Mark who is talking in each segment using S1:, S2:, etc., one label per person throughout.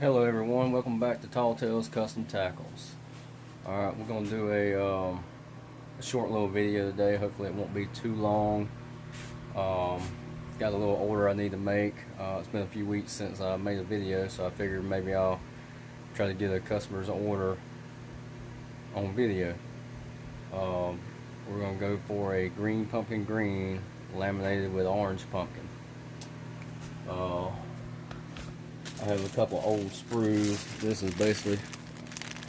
S1: Hello everyone, welcome back to Tall Tales Custom Tackles. Alright, we're going to do a short little video today. Hopefully it won't be too long. Got a little order I need to make. It's been a few weeks since I made a video, so I figured maybe I'll try to get a customer's order on video. We're going to go for a green pumpkin green laminated with orange pumpkin. I have a couple old sprues. This is basically,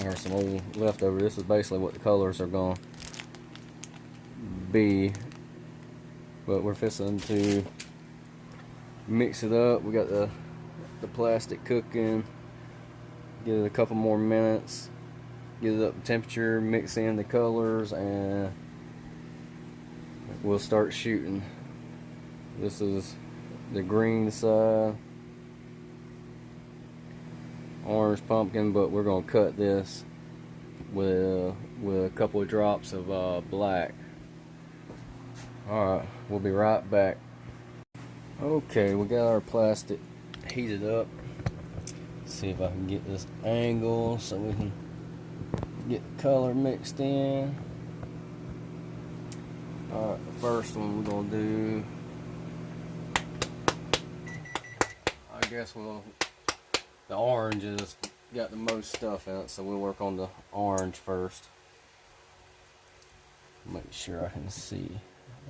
S1: or some old leftover. This is basically what the colors are going to be. But we're fixing to mix it up. We got the plastic cooking. Give it a couple more minutes. Get it up to temperature. Mix in the colors, and we'll start shooting. This is the green side. Orange pumpkin, but we're gonna cut this with a couple of drops of black. Alright, we'll be right back. Okay, we got our plastic heated up. Let's see if I can get this angle so we can get the color mixed in. Alright, the first one we're gonna do, I guess the orange has got the most stuff in it, so we'll work on the orange first. Make sure I can see.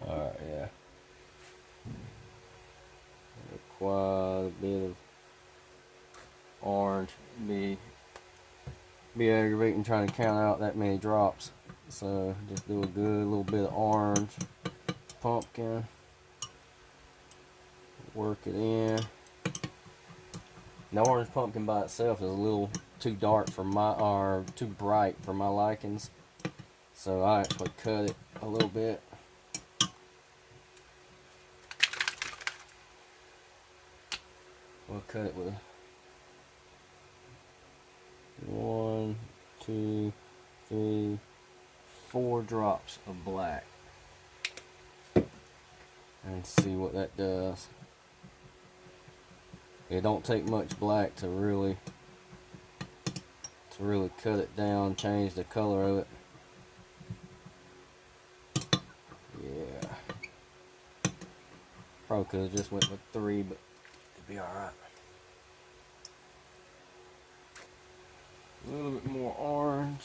S1: Alright, yeah. Quite a bit of orange. Be aggravating trying to count out that many drops. So just do a good little bit of orange pumpkin. Work it in. The orange pumpkin by itself is a little too dark for my, or too bright for my likings, so I actually cut it a little bit. We'll cut it with 1, 2, 3, 4 drops of black, and see what that does. It don't take much black to really cut it down, change the color of it. Yeah. Probably could have just went with 3, but it'd be alright. A little bit more orange.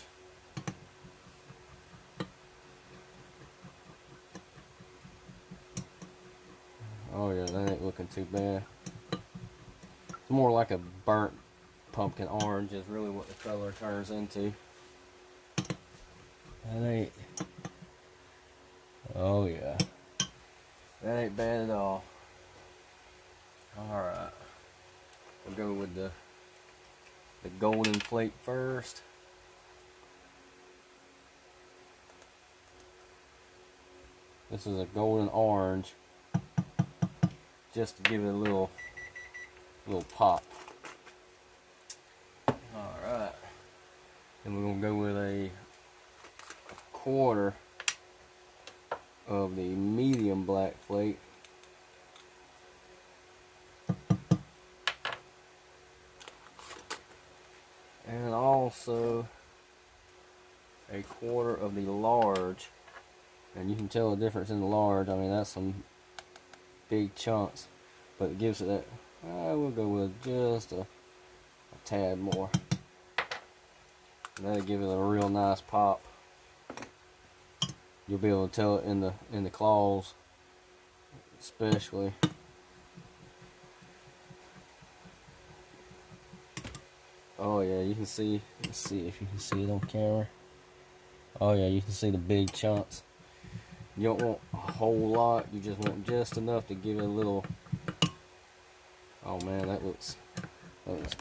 S1: Oh yeah, that ain't looking too bad. It's more like a burnt pumpkin orange is really what the color turns into. That ain't, oh yeah, that ain't bad at all. Alright, we'll go with the golden flake first. This is a golden orange, just to give it a little pop. Alright, and we're going to go with a quarter of the medium black flake. And also a quarter of the large. And you can tell the difference in the large. I mean, that's some big chunks, but it gives it that. We'll go with just a tad more. And that'll give it a real nice pop. You'll be able to tell it in the claws, especially. Oh yeah, you can see. Let's see if you can see it on camera. Oh yeah, you can see the big chunks. You don't want a whole lot. You just want just enough to give it a little. Oh man, that looks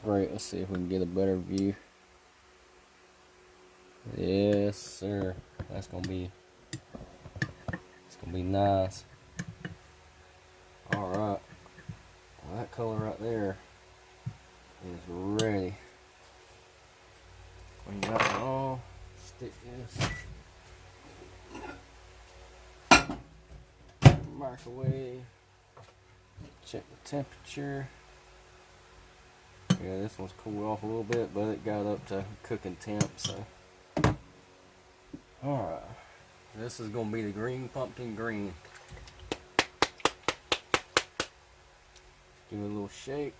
S1: great. Let's see if we can get a better view. Yes, sir. It's gonna be nice. All right. Well, that color right there is ready. Clean that one off. Stick this. Microwave. Check the temperature. Yeah, this one's cooled off a little bit, but it got up to cooking temp, so. Alright. This is going to be the green pumpkin green. Give it a little shake.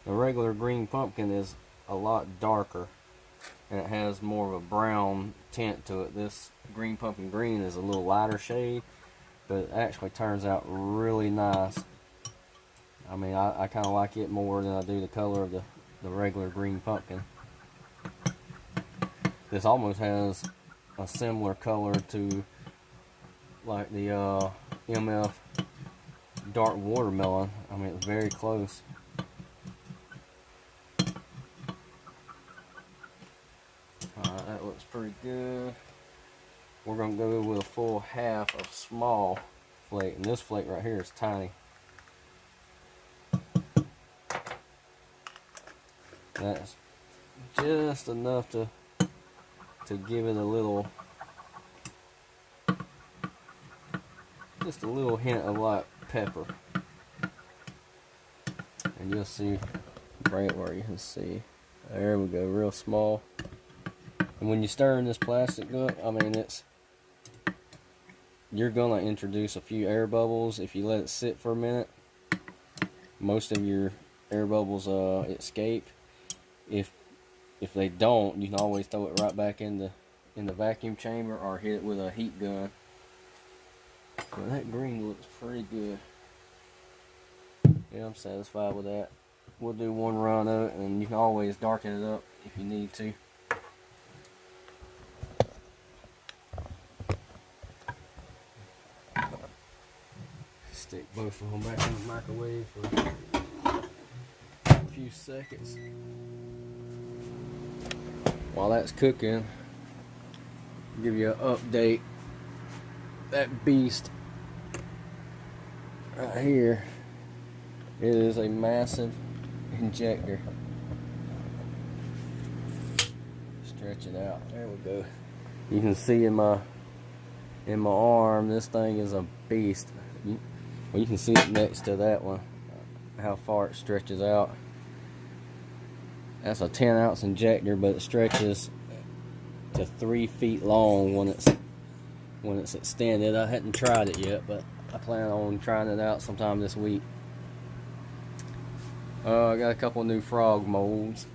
S1: The regular green pumpkin is a lot darker, and it has more of a brown tint to it. This green pumpkin green is a little lighter shade, but it actually turns out really nice. I mean, I kind of like it more than I do the color of the regular green pumpkin. This almost has a similar color to like the MF dark watermelon. I mean, it's very close. Alright, that looks pretty good. We're going to go with a full half of small flake, and this flake right here is tiny. That's just enough to give it a little, just a little hint of like pepper. And you'll see right where you can see. There we go, real small. And when you stir in this plastic gut, I mean, you're gonna introduce a few air bubbles if you let it sit for a minute. Most of your air bubbles escape. If they don't, you can always throw it right back in the vacuum chamber or hit it with a heat gun. But that green looks pretty good. Yeah, I'm satisfied with that. We'll do one run of it, and you can always darken it up if you need to. Stick both of them back in the microwave for a few seconds. While that's cooking, I'll give you an update. That beast right here, it is a massive injector. Stretch it out. There we go. You can see in my arm, this thing is a beast. Well, you can see it next to that one, how far it stretches out. That's a 10-ounce injector, but it stretches to 3 feet long when it's extended. I hadn't tried it yet, but I plan on trying it out sometime this week. I got a couple new frog molds.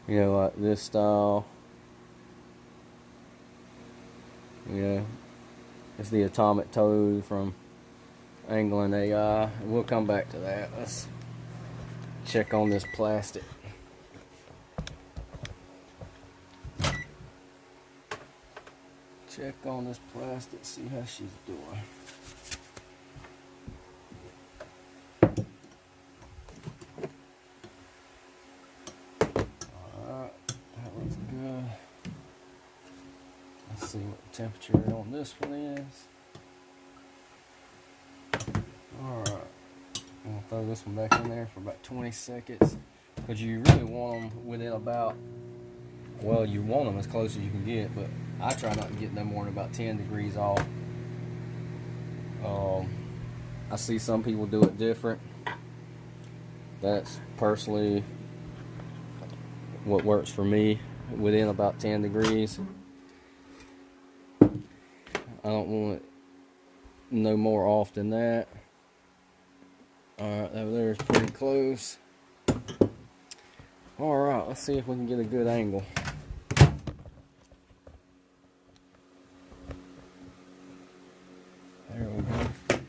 S1: You know, like this style. Yeah, it's the atomic toad from Angling AI. We'll come back to that. Let's check on this plastic. Check on this plastic, see how she's doing. Alright, that looks good. Let's see what the temperature on this one is. Alright, I'm going to throw this one back in there for about 20 seconds. Because you really want them within about, well, you want them as close as you can get, but I try not to get no more than about 10 degrees off. I see some people do it different. That's personally what works for me, within about 10 degrees. I don't want it no more off than that. Alright, over there is pretty close. Alright, let's see if we can get a good angle. There we go.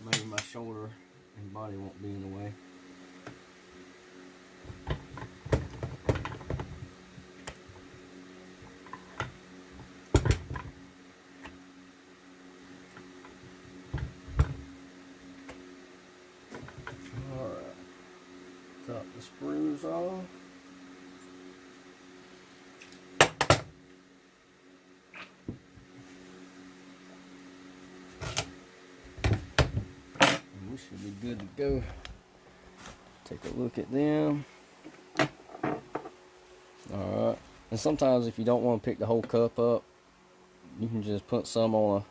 S1: Maybe my shoulder and body won't be in the way. Alright. Top the screws off. Should be good to go. Take a look at them. Alright. And sometimes if you don't want to pick the whole cup up, you can just put some on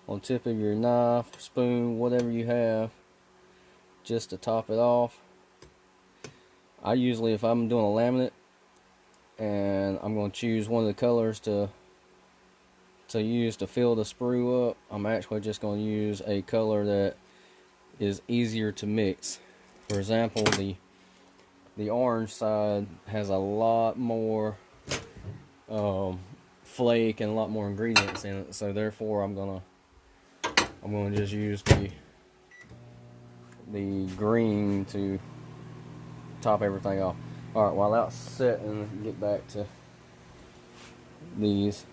S1: the tip of your knife, spoon, whatever you have. just to top it off. I usually, if I'm doing a laminate and I'm going to choose one of the colors to use to fill the sprue up, I'm actually just going to use a color that is easier to mix. For example, the orange side has a lot more flake and a lot more ingredients in it, so therefore I'm gonna just use the green to top everything off. Alright, while that's setting, get back to these.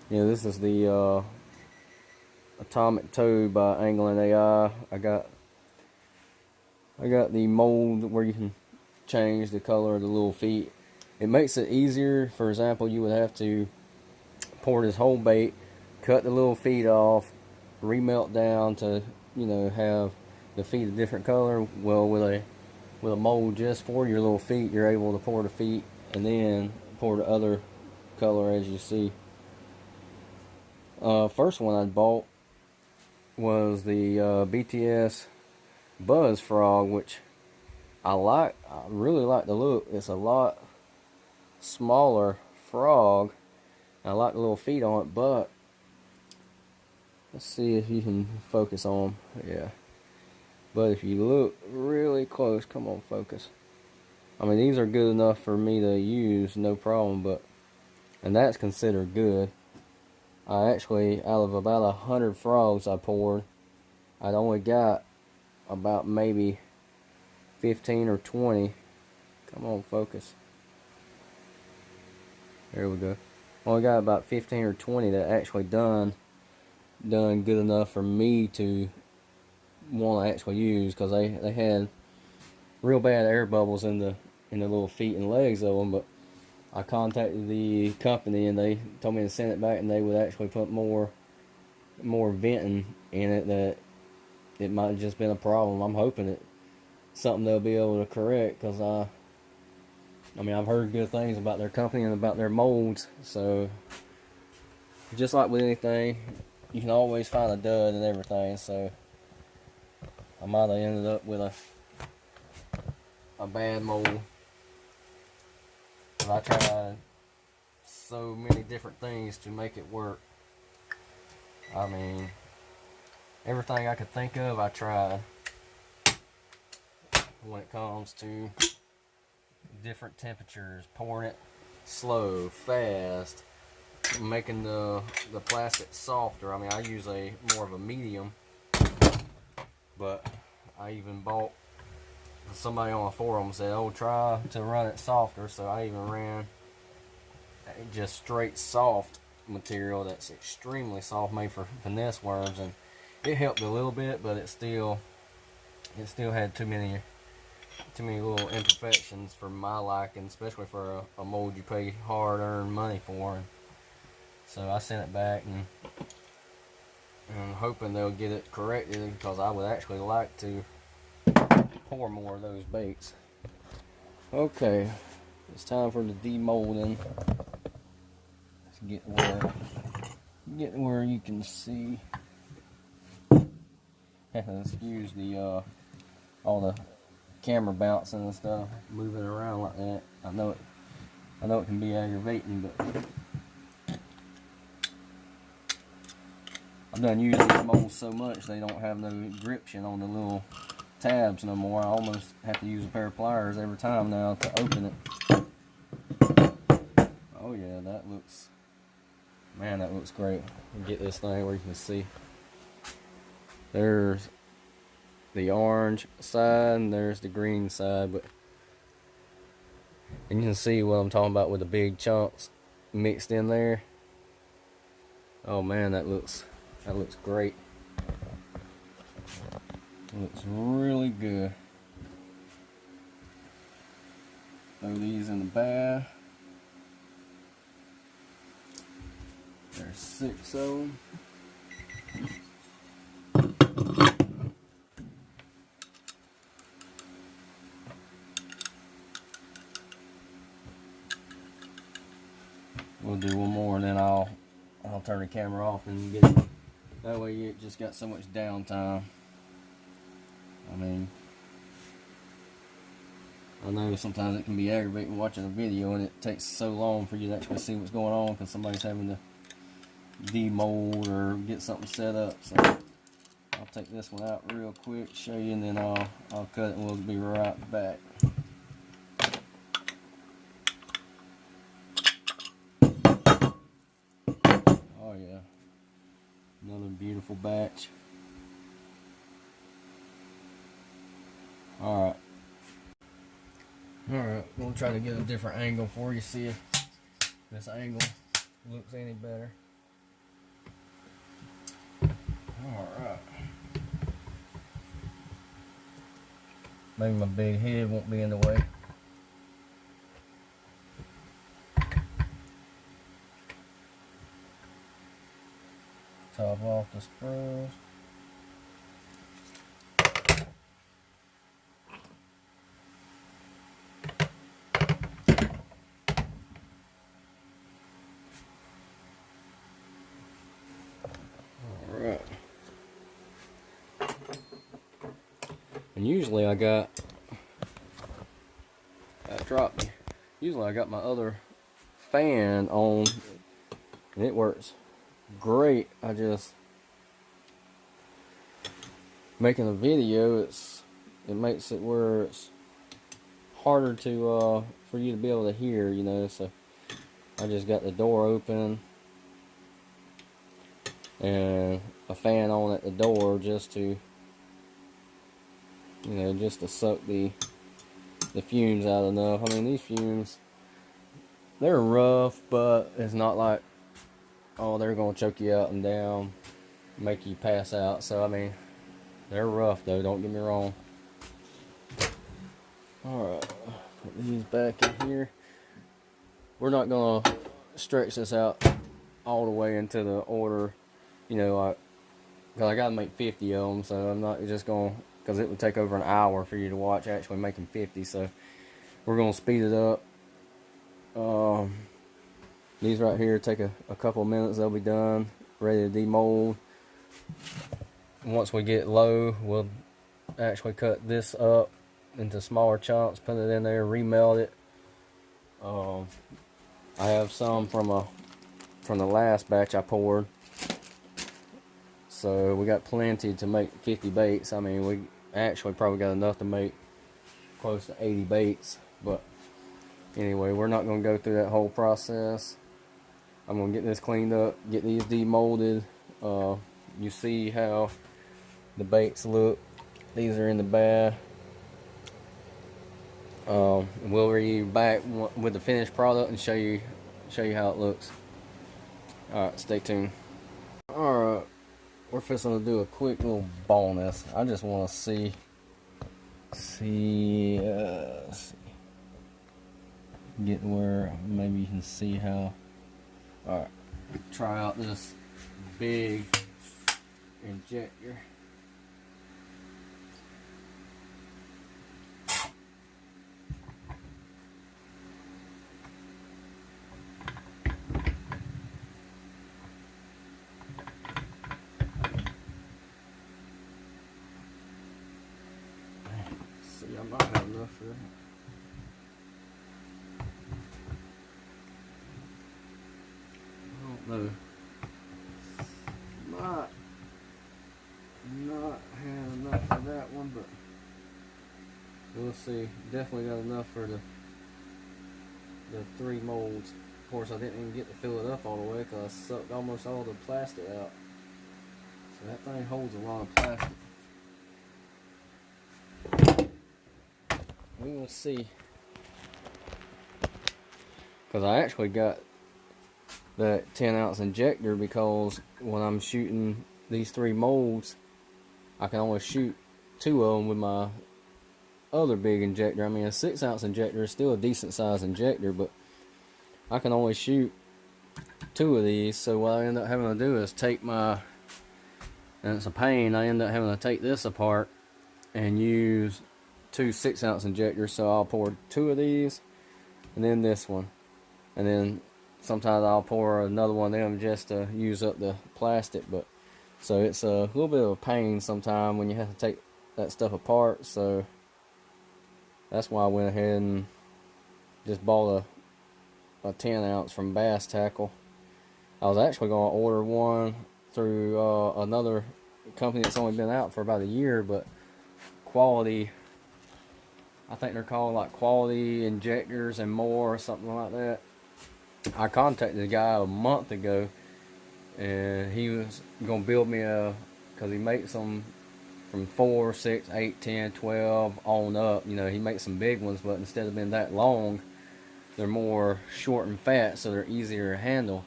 S1: Yeah, this is the Atomic Toad by Angling AI. I got the mold where you can change the color of the little feet. It makes it easier. For example, you would have to pour this whole bait, cut the little feet off, remelt down to, you know, have the feet a different color. Well, with a mold just for your little feet, you're able to pour the feet and then pour the other color as you see. First one I bought was the BTS Buzz Frog, which I really like the look. It's a lot smaller frog. I like the little feet on it, but let's see if you can focus on them. Yeah. But if you look really close, come on, focus. I mean, these are good enough for me to use, no problem, and that's considered good. I actually, out of about 100 frogs I poured, I'd only got about maybe 15 or 20. Come on, focus. There we go. Only got about 15 or 20 that actually done good enough for me to want to actually use, because they had real bad air bubbles in the little feet and legs of them. But I contacted the company and they told me to send it back, and they would actually put more venting in it, that it might have just been a problem. I'm hoping it's something they'll be able to correct, because I mean, I've heard good things about their company and about their molds. So just like with anything, you can always find a dud and everything. So I might have ended up with a bad mold. But I tried so many different things to make it work. I mean, everything I could think of, I tried. When it comes to different temperatures, pouring it slow, fast, making the plastic softer. I mean, I use more of a medium, but I even bought, somebody on a forum said, oh, try to run it softer, so I even ran just straight soft material that's extremely soft, made for finesse worms, and it helped a little bit, but it still had too many little imperfections for my liking, especially for a mold you pay hard-earned money for. And so I sent it back, and hoping they'll get it corrected, because I would actually like to pour more of those baits. Okay, it's time for the demolding. Let's get where you can see. Excuse the all the camera bouncing and stuff, moving around like that. I know it can be aggravating, but I've done using these molds so much they don't have no gription on the little tabs no more. I almost have to use a pair of pliers every time now to open it. Oh yeah, that looks great. Get this thing where you can see. There's the orange side and there's the green side, and you can see what I'm talking about with the big chunks mixed in there. Oh man, that looks great. It looks really good. Throw these in the bath. There's 6 of them. We'll do one more, and then I'll turn the camera off and get it. That way you just got so much downtime. I mean, I know sometimes it can be aggravating watching a video and it takes so long for you to actually see what's going on because somebody's having to demold or get something set up. So I'll take this one out real quick, show you, and then I'll cut it and we'll be right back. Oh yeah, another beautiful batch. Alright, we'll try to get a different angle for you, see if this angle looks any better. Alright. Maybe my big head won't be in the way. Top off the sprues. Alright. And usually I got, that dropped me. Usually I got my other fan on and it works great. I just, making a video, it makes it where it's harder to for you to be able to hear, you know. So I just got the door open and a fan on at the door just to, you know, just to suck the fumes out enough. I mean, these fumes, they're rough, but it's not like, oh, they're gonna choke you out and down, make you pass out. So I mean, they're rough though, don't get me wrong. Alright, put these back in here. We're not gonna stretch this out all the way into the order, you know, like, because I gotta make 50 of them, so I'm not just gonna, because it would take over an hour for you to watch actually making 50, so we're gonna speed it up. These right here take a couple of minutes, they'll be done, ready to demold. Once we get low, we'll actually cut this up into smaller chunks, put it in there, remelt it. I have some from the last batch I poured, so we got plenty to make 50 baits. I mean, we actually probably got enough to make close to 80 baits, but anyway, we're not going to go through that whole process. I'm going to get this cleaned up, get these demolded. You see how the baits look. These are in the bag. We'll be back with the finished product and show you how it looks. Alright, stay tuned. Alright, we're fixing to do a quick little bonus. I just want to see get where maybe you can see how. Alright, try out this big injector. See, I might have enough for that. No, might not have enough for that one, but we'll see. Definitely got enough for the 3 molds. Of course, I didn't even get to fill it up all the way because I sucked almost all the plastic out. So that thing holds a lot of plastic. We will see, because I actually got that 10-ounce injector because when I'm shooting these 3 molds, I can only shoot 2 of them with my other big injector. I mean, a 6-ounce injector is still a decent sized injector, but I can only shoot 2 of these. So what I end up having to do is take my, and it's a pain, I end up having to take this apart and use 2 6-ounce injectors. So I'll pour 2 of these and then this one, and then sometimes I'll pour another one of them just to use up the plastic. But so it's a little bit of a pain sometimes when you have to take that stuff apart. So that's why I went ahead and just bought a 10 ounce from Basstackle. I was actually going to order one through another company that's only been out for about a year, but Quality, I think they're called like Quality Injectors and More or something like that. I contacted the guy a month ago, and he was going to build me because he makes them from 4, 6, 8, 10, 12 on up. You know, he makes some big ones, but instead of being that long, they're more short and fat, so they're easier to handle.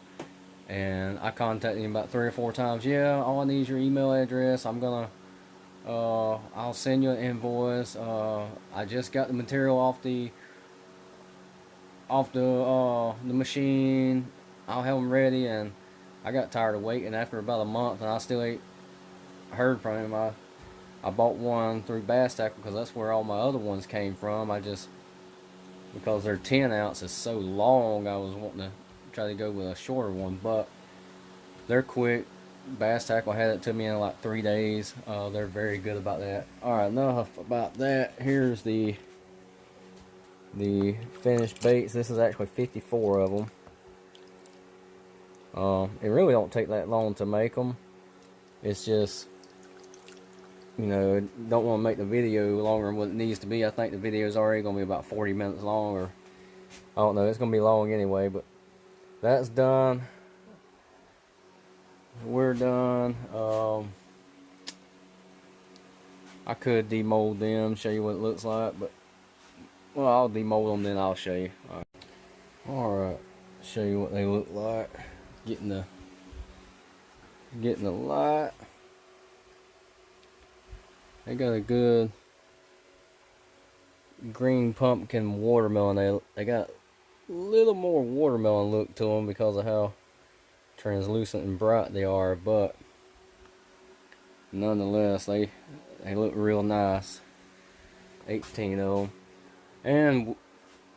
S1: And I contacted him about 3 or 4 times. Yeah, all I need is your email address. I'll send you an invoice. I just got the material off the machine. I'll have them ready. And I got tired of waiting after about a month, and I still ain't heard from him. I bought one through Basstackle because that's where all my other ones came from. Because their 10 ounce is so long, I was wanting to try to go with a shorter one, but they're quick. Basstackle had it to me in like 3 days. They're very good about that. Alright, enough about that. Here's the finished baits. This is actually 54 of them. It really don't take that long to make them. It's just, you know, don't want to make the video longer than what it needs to be. I think the video is already going to be about 40 minutes long, or I don't know, it's going to be long anyway, but that's done. We're done. I could demold them, show you what it looks like, but well, I'll demold them, then I'll show you. Alright, show you what they look like. Getting the light. They got a good green pumpkin watermelon. They got a little more watermelon look to them because of how translucent and bright they are, but nonetheless they look real nice. 18 of them. And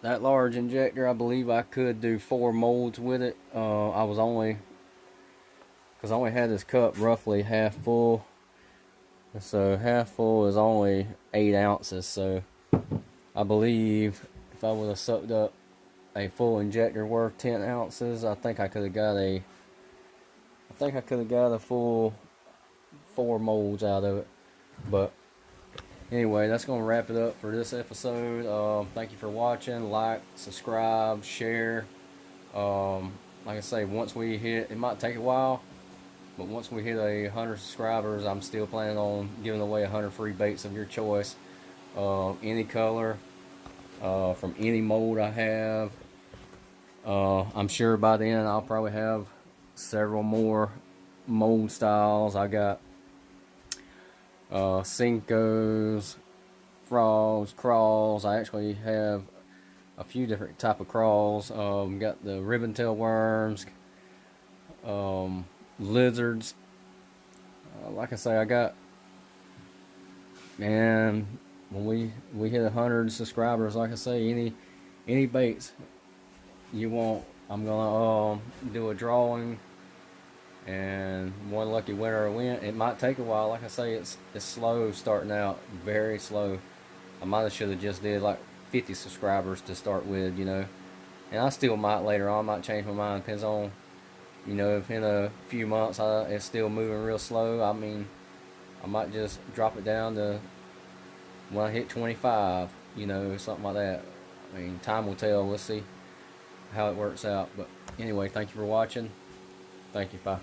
S1: that large injector, I believe I could do 4 molds with it. Because I only had this cup roughly half full. So half full is only 8 ounces. So I believe if I would have sucked up a full injector worth 10 ounces, I think I could have got a full 4 molds out of it. But anyway, that's going to wrap it up for this episode. Thank you for watching. Like, subscribe, share. Like I say, once we hit, it might take a while, but once we hit 100 subscribers, I'm still planning on giving away 100 free baits of your choice. Any color, from any mold I have. I'm sure by then I'll probably have several more mold styles. I got Cincos, frogs, craws. I actually have a few different type of craws. Got the ribbon tail worms, lizards. Like I say, I got, man, when we hit 100 subscribers, like I say, any baits you want, I'm gonna do a drawing, and one lucky winner will win. It might take a while. Like I say, it's slow starting out, very slow. I should have just did like 50 subscribers to start with, you know. And I still might later on. I might change my mind. Depends on, you know, if in a few months it's still moving real slow. I mean, I might just drop it down to when I hit 25, you know, something like that. I mean, time will tell. We'll see how it works out. But anyway, thank you for watching. Thank you. Bye.